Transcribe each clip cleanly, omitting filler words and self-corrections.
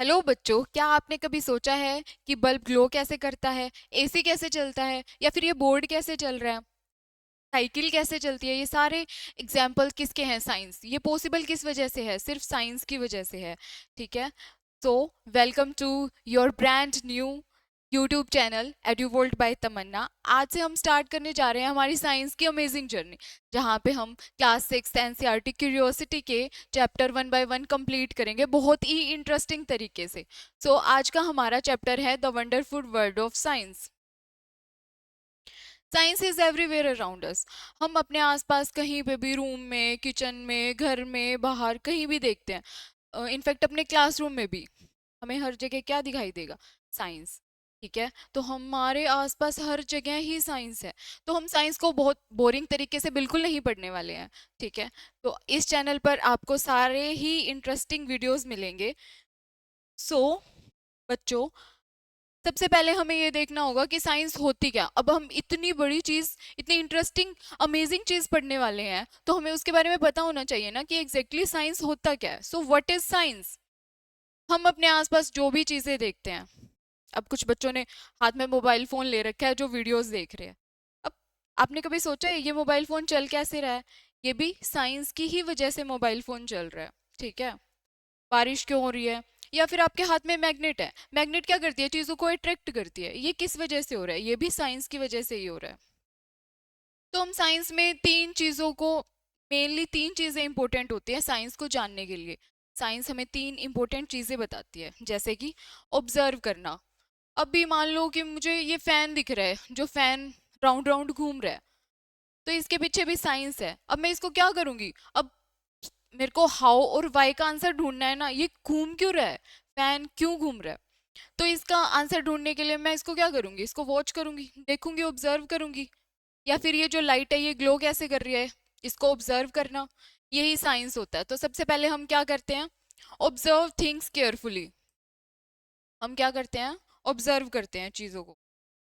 Hello बच्चों, क्या आपने कभी सोचा है कि बल्ब ग्लो कैसे करता है, एसी कैसे चलता है, या फिर ये बोर्ड कैसे चल रहा है, साइकिल कैसे चलती है? ये सारे एग्जाम्पल किसके हैं? साइंस। ये पॉसिबल किस वजह से है? सिर्फ साइंस की वजह से है। ठीक है। So welcome to your brand new YouTube channel Eduworld by Tamanna. आज से हम स्टार्ट करने जा रहे हैं हमारी साइंस की अमेजिंग जर्नी, जहाँ पे हम क्लास 6 एनसीईआरटी क्यूरियोसिटी के चैप्टर 1 बाय 1 कंप्लीट करेंगे बहुत ही इंटरेस्टिंग तरीके से। सो आज का हमारा चैप्टर है the wonderful world of science. Science is everywhere around us. हम अपने आसपास कहीं पे भी, रूम में, किचन में, घर में, बाहर कहीं भी देखते हैं। इनफैक्ट अपने क्लासरूम में भी हमें हर जगह क्या दिखाई देगा? साइंस। ठीक है, तो हमारे आसपास हर जगह ही साइंस है। तो हम साइंस को बहुत बोरिंग तरीके से बिल्कुल नहीं पढ़ने वाले हैं। ठीक है, तो इस चैनल पर आपको सारे ही इंटरेस्टिंग वीडियोस मिलेंगे। सो बच्चों, सबसे पहले हमें ये देखना होगा कि साइंस होती क्या। अब हम इतनी बड़ी चीज, इतनी इंटरेस्टिंग अमेजिंग चीज पढ़ने वाले हैं, तो हमें उसके बारे में पता होना चाहिए ना कि एग्जैक्टली साइंस होता क्या है। So what is science? हम अपने आसपास जो भी चीजें देखते हैं, अब कुछ बच्चों ने हाथ में मोबाइल फोन ले रखा है जो वीडियोस देख रहे हैं। अब आपने कभी सोचा है ये मोबाइल फोन चल कैसे रहा है? ये भी साइंस की ही वजह से मोबाइल फोन चल रहा है। ठीक है। बारिश क्यों हो रही है? या फिर आपके हाथ में मैग्नेट है, मैग्नेट क्या करती है? चीजों को अट्रैक्ट करती है। ये किस वजह से हो रहा है? ये भी साइंस की वजह से ही हो रहा है। तो हम साइंस में तीन चीजों को, मेनली तीन चीजें इंपॉर्टेंट होती है साइंस को जानने के लिए। साइंस हमें तीन इंपॉर्टेंट चीजें बताती है, जैसे कि ऑब्जर्व करना। अब भी मान लो कि मुझे ये फैन दिख रहा है, जो फैन राउंड राउंड घूम रहा है, तो इसके पीछे भी साइंस है। अब मैं इसको क्या करूंगी? अब मेरे को हाउ और वाई का आंसर ढूंढना है ना, ये घूम क्यों रहा है, फैन क्यों घूम रहा है। तो इसका आंसर ढूंढने के लिए मैं इसको क्या करूंगी? इसको वॉच करूंगी, देखूंगी, ऑब्जर्व करूंगी। या फिर ये जो लाइट है ये ग्लो कैसे कर रही है, इसको ऑब्जर्व करना। यही साइंस होता है। तो सबसे पहले हम क्या करते हैं? Observe things carefully. हम क्या करते हैं? ऑब्जर्व करते हैं चीजों को।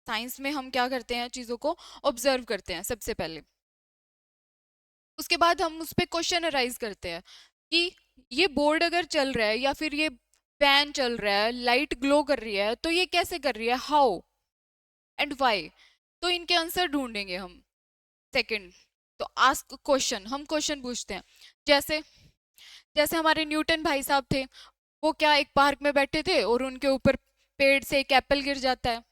साइंस में हम क्या करते हैं? चीजों को ऑब्जर्व करते हैं सबसे पहले। उसके बाद हम उस पर क्वेश्चन अराइज करते हैं कि ये बोर्ड अगर चल रहा है, या फिर ये फैन चल रहा है, लाइट ग्लो कर रही है, तो ये कैसे कर रही है, हाउ एंड व्हाई। तो इनके आंसर ढूंढेंगे हम। सेकंड, तो आस्क क्वेश्चन, हम क्वेश्चन पूछते हैं। जैसे जैसे हमारे न्यूटन भाई साहब थे, वो क्या एक पार्क में बैठे थे और उनके ऊपर पेड़ से एक एप्पल गिर जाता है।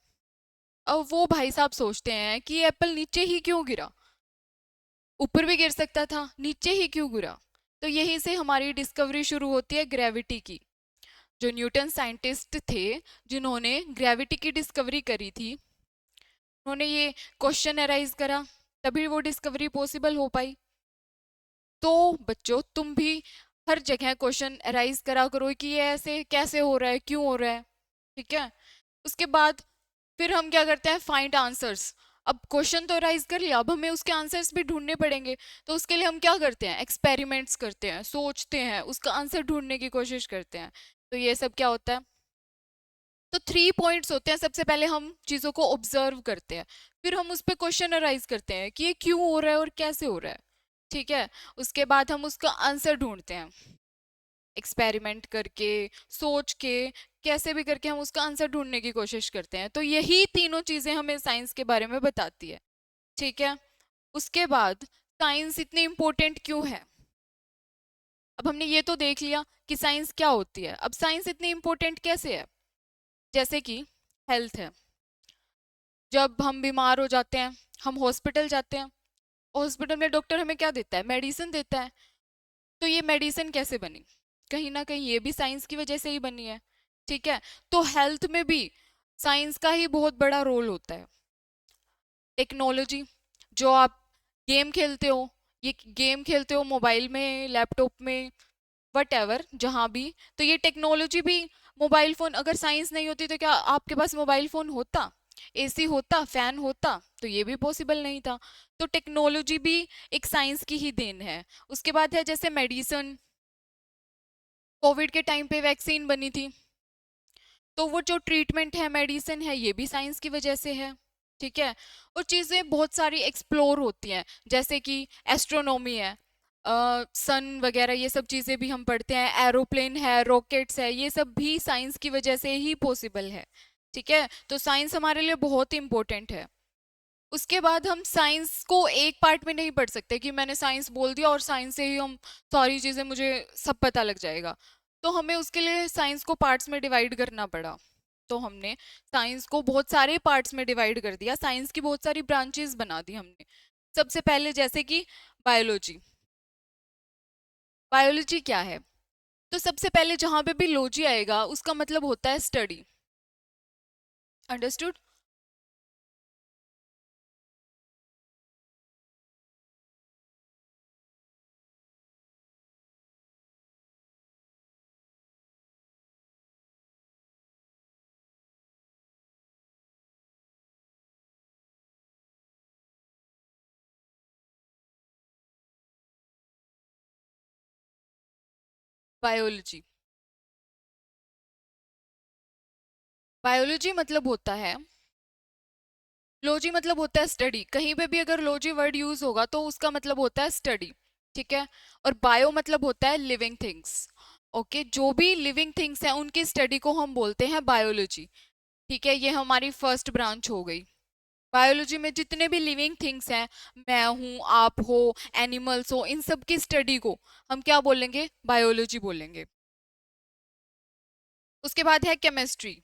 अब वो भाई साहब सोचते हैं कि ये एप्पल नीचे ही क्यों गिरा, ऊपर भी गिर सकता था, नीचे ही क्यों गिरा। तो यहीं से हमारी डिस्कवरी शुरू होती है ग्रेविटी की। जो न्यूटन साइंटिस्ट थे, जिन्होंने ग्रेविटी की डिस्कवरी करी थी, उन्होंने ये क्वेश्चन अराइज करा, तभी वो डिस्कवरी पॉसिबल हो पाई। तो बच्चों, तुम भी हर जगह क्वेश्चन अराइज करा करो कि ये ऐसे कैसे हो रहा है, क्यों हो रहा है। ठीक है। उसके बाद फिर हम क्या करते हैं? Find answers. अब क्वेश्चन तो राइज कर लिया, अब हमें उसके आंसर्स भी ढूंढने पड़ेंगे। तो उसके लिए हम क्या करते हैं? एक्सपेरिमेंट्स करते हैं, सोचते हैं, उसका आंसर ढूंढने की कोशिश करते हैं। तो ये सब क्या होता है? तो 3 पॉइंट्स होते हैं। सबसे पहले हम चीजों को ऑब्जर्व करते हैं, फिर हम उस पर क्वेश्चन अराइज करते हैं कि ये क्यों हो रहा है और कैसे हो रहा है। ठीक है। उसके बाद हम उसका आंसर ढूंढते हैं, एक्सपेरिमेंट करके, सोच के, कैसे भी करके हम उसका आंसर ढूंढने की कोशिश करते हैं। तो यही तीनों चीजें हमें साइंस के बारे में बताती है। ठीक है। उसके बाद साइंस इतनी इंपॉर्टेंट क्यों है? अब हमने ये तो देख लिया कि साइंस क्या होती है। अब साइंस इतनी इंपॉर्टेंट कैसे है? जैसे कि हेल्थ है। जब हम बीमार हो जाते हैं, हम हॉस्पिटल जाते हैं। हॉस्पिटल में डॉक्टर हमें क्या देता है? मेडिसिन देता है। तो ये मेडिसिन कैसे बनी? कहीं ना कहीं ये भी साइंस की वजह से ही बनी है। ठीक है। तो हेल्थ में भी साइंस का ही बहुत बड़ा रोल होता है। टेक्नोलॉजी, जो आप गेम खेलते हो, ये गेम खेलते हो मोबाइल में, लैपटॉप में, वट एवर, जहाँ भी, तो ये टेक्नोलॉजी भी, मोबाइल फोन, अगर साइंस नहीं होती तो क्या आपके पास मोबाइल फोन होता, एसी होता, फैन होता? तो ये भी पॉसिबल नहीं था। तो टेक्नोलॉजी भी एक साइंस की ही देन है। उसके बाद है जैसे मेडिसिन। कोविड के टाइम पे वैक्सीन बनी थी, तो वो जो ट्रीटमेंट है, मेडिसिन है, ये भी साइंस की वजह से है। ठीक है। और चीज़ें बहुत सारी एक्सप्लोर होती हैं, जैसे कि एस्ट्रोनॉमी है। सन वगैरह ये सब चीज़ें भी हम पढ़ते हैं, एरोप्लेन है, रॉकेट्स है, ये सब भी साइंस की वजह से ही पॉसिबल है। ठीक है, तो साइंस हमारे लिए बहुत इंपॉर्टेंट है। उसके बाद हम साइंस को एक पार्ट में नहीं पढ़ सकते कि मैंने साइंस बोल दिया और साइंस से ही हम सारी चीज़ें मुझे सब पता लग जाएगा। तो हमें उसके लिए साइंस को पार्ट्स में डिवाइड करना पड़ा। तो हमने साइंस को बहुत सारे पार्ट्स में डिवाइड कर दिया, साइंस की बहुत सारी ब्रांचेस बना दी हमने। सबसे पहले जैसे कि बायोलॉजी। बायोलॉजी क्या है? तो सबसे पहले जहां पे भी लॉजी आएगा उसका मतलब होता है स्टडी। अंडरस्टूड? बायोलॉजी। बायोलॉजी मतलब होता है, लॉजी मतलब होता है स्टडी। कहीं पे भी अगर लॉजी वर्ड यूज होगा तो उसका मतलब होता है स्टडी। ठीक है, और बायो मतलब होता है लिविंग थिंग्स। ओके, जो भी लिविंग थिंग्स हैं उनकी स्टडी को हम बोलते हैं बायोलॉजी। ठीक है, ये हमारी फर्स्ट ब्रांच हो गई। बायोलॉजी में जितने भी लिविंग थिंग्स हैं, मैं हूं, आप हो, एनिमल्स हो, इन सब की स्टडी को हम क्या बोलेंगे? बायोलॉजी बोलेंगे। उसके बाद है केमिस्ट्री।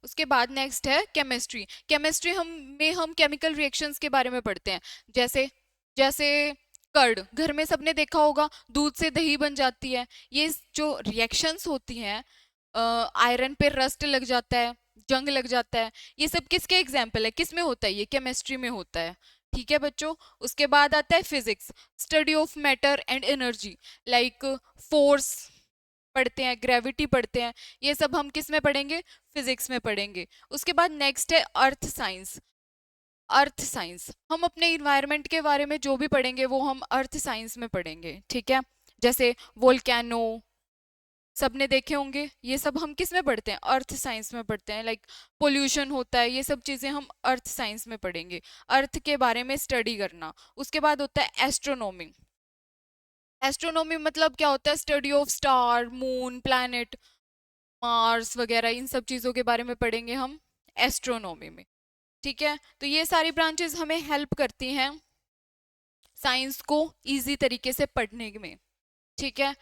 उसके बाद नेक्स्ट है केमिस्ट्री। केमिस्ट्री हम केमिकल रिएक्शंस के बारे में पढ़ते हैं। जैसे जैसे कर्ड, घर में सबने देखा होगा, दूध से दही बन जाती है। ये जो रिएक्शंस होती हैं, आयरन पे रस्ट लग जाता है, जंग लग जाता है, ये सब किसके एग्जाम्पल है? किस में होता है? ये केमिस्ट्री में होता है। ठीक है बच्चों। उसके बाद आता है physics, study of matter and energy, like force पढ़ते हैं, ग्रेविटी पढ़ते हैं, ये सब हम किस में पढ़ेंगे? फिजिक्स में पढ़ेंगे। उसके बाद नेक्स्ट है अर्थ साइंस। अर्थ साइंस हम अपने इन्वायरमेंट के बारे में जो भी पढ़ेंगे वो हम अर्थ साइंस में पढ़ेंगे। ठीक है, जैसे वोल्केनो, सबने देखे होंगे, ये सब हम किस में पढ़ते हैं? अर्थ साइंस में पढ़ते हैं। लाइक पोल्यूशन होता है, ये सब चीजें हम अर्थ साइंस में पढ़ेंगे, अर्थ के बारे में स्टडी करना। उसके बाद होता है एस्ट्रोनॉमी। एस्ट्रोनॉमी मतलब क्या होता है? Study of star, moon, planet, Mars वगैरह, इन सब चीज़ों के बारे में पढ़ेंगे हम एस्ट्रोनॉमी में। ठीक है, तो ये सारी ब्रांचेस हमें हेल्प करती हैं साइंस को इजी तरीके से पढ़ने में। ठीक है,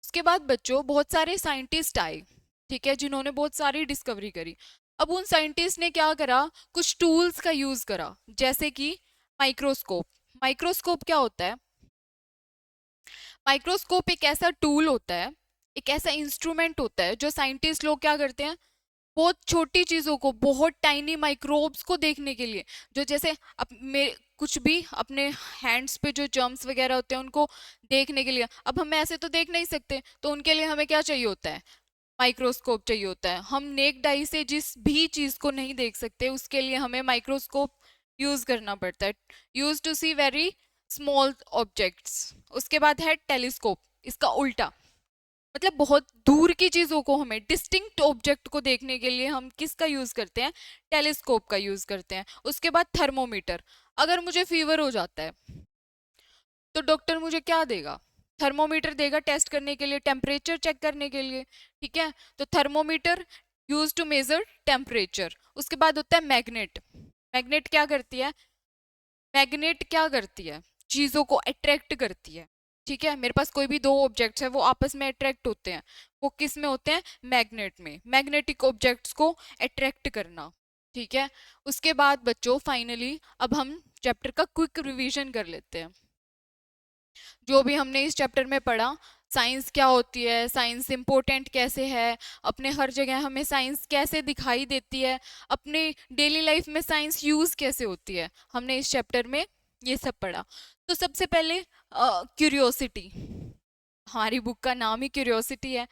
उसके बाद बच्चों बहुत सारे साइंटिस्ट आए, ठीक है, जिन्होंने बहुत सारी डिस्कवरी करी। अब उन साइंटिस्ट ने क्या करा? कुछ टूल्स का यूज करा, जैसे कि माइक्रोस्कोप। माइक्रोस्कोप क्या होता है? माइक्रोस्कोप एक ऐसा टूल होता है, एक ऐसा इंस्ट्रूमेंट होता है जो साइंटिस्ट लोग क्या करते हैं, बहुत छोटी चीजों को, बहुत टाइनी माइक्रोब्स को देखने के लिए, जो जैसे कुछ भी अपने हैंड्स पे जो जर्म्स वगैरह होते हैं उनको देखने के लिए, अब हम ऐसे तो देख नहीं सकते, तो उनके लिए हमें क्या चाहिए होता है? माइक्रोस्कोप चाहिए होता है। हम नेक डाई से जिस भी चीज को नहीं देख सकते उसके लिए हमें माइक्रोस्कोप यूज करना पड़ता है, use to see very small objects. उसके बाद है टेलीस्कोप, इसका उल्टा, मतलब बहुत दूर की चीजों को, हमें डिस्टिंक्ट ऑब्जेक्ट को देखने के लिए हम किसका यूज करते हैं? टेलीस्कोप का यूज करते हैं। उसके बाद थर्मोमीटर। अगर मुझे फीवर हो जाता है तो डॉक्टर मुझे क्या देगा? थर्मोमीटर देगा टेस्ट करने के लिए, टेम्परेचर चेक करने के लिए। ठीक है, तो thermometer use to measure temperature. उसके बाद होता है मैग्नेट। मैग्नेट क्या करती है? मैग्नेट क्या करती है? चीजों को अट्रैक्ट करती है। ठीक है, मेरे पास कोई भी दो ऑब्जेक्ट्स है, वो आपस में अट्रैक्ट होते हैं, वो किस में होते हैं? मैग्नेट में। मैग्नेटिक ऑब्जेक्ट्स को अट्रैक्ट करना। ठीक है, उसके बाद बच्चों फाइनली अब हम चैप्टर का क्विक रिवीजन कर लेते हैं। जो भी हमने इस चैप्टर में पढ़ा, साइंस क्या होती है, साइंस इम्पोर्टेंट कैसे है, अपने हर जगह हमें साइंस कैसे दिखाई देती है, अपने डेली लाइफ में साइंस यूज कैसे होती है, हमने इस चैप्टर में ये सब पढ़ा। तो सबसे पहले क्यूरियोसिटी। हमारी बुक का नाम ही क्यूरियोसिटी है,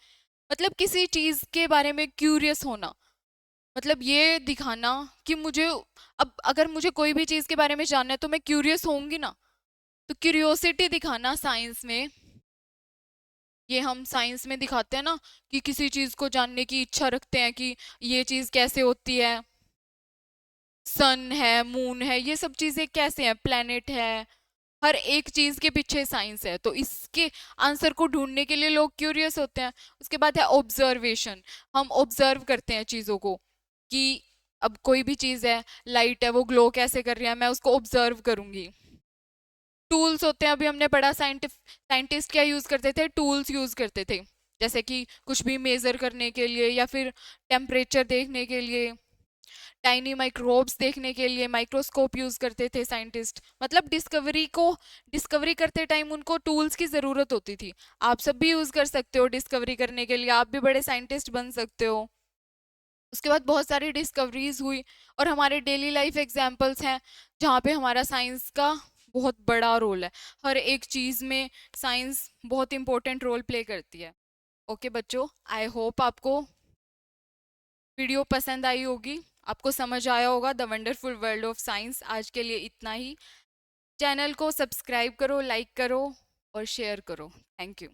मतलब किसी चीज के बारे में क्यूरियस होना, मतलब ये दिखाना कि मुझे, अब अगर मुझे कोई भी चीज के बारे में जानना है तो मैं क्यूरियस होंगी ना। तो क्यूरियोसिटी दिखाना साइंस में, ये हम साइंस में दिखाते हैं ना, कि किसी चीज को जानने की इच्छा रखते हैं कि ये चीज कैसे होती है, सन है, मून है, ये सब चीजें कैसे हैं, प्लेनेट है, हर एक चीज के पीछे साइंस है। तो इसके आंसर को ढूंढने के लिए लोग क्यूरियस होते हैं। उसके बाद है ऑब्जर्वेशन। हम ऑब्जर्व करते हैं चीजों को कि अब कोई भी चीज है, लाइट है, वो ग्लो कैसे कर रही है, मैं उसको ऑब्जर्व करूंगी। टूल्स होते हैं, अभी हमने पढ़ा, साइंटिस्ट क्या यूज करते थे, टूल्स यूज करते थे, जैसे कि कुछ भी मेजर करने के लिए या फिर टेम्परेचर देखने के लिए, टाइनी माइक्रोब्स देखने के लिए माइक्रोस्कोप यूज करते थे साइंटिस्ट। मतलब डिस्कवरी करते टाइम उनको टूल्स की जरूरत होती थी। आप सब भी यूज कर सकते हो डिस्कवरी करने के लिए, आप भी बड़े साइंटिस्ट बन सकते हो। उसके बाद बहुत सारी डिस्कवरीज हुई, और हमारे डेली लाइफ एग्जाम्पल्स हैं जहाँ पे हमारा साइंस का बहुत बड़ा रोल है। हर एक चीज में साइंस बहुत इंपॉर्टेंट रोल प्ले करती है। ओके बच्चों, आई होप आपको वीडियो पसंद आई होगी, आपको समझ आया होगा the wonderful world of science. आज के लिए इतना ही। चैनल को सब्सक्राइब करो, लाइक करो और शेयर करो। Thank you.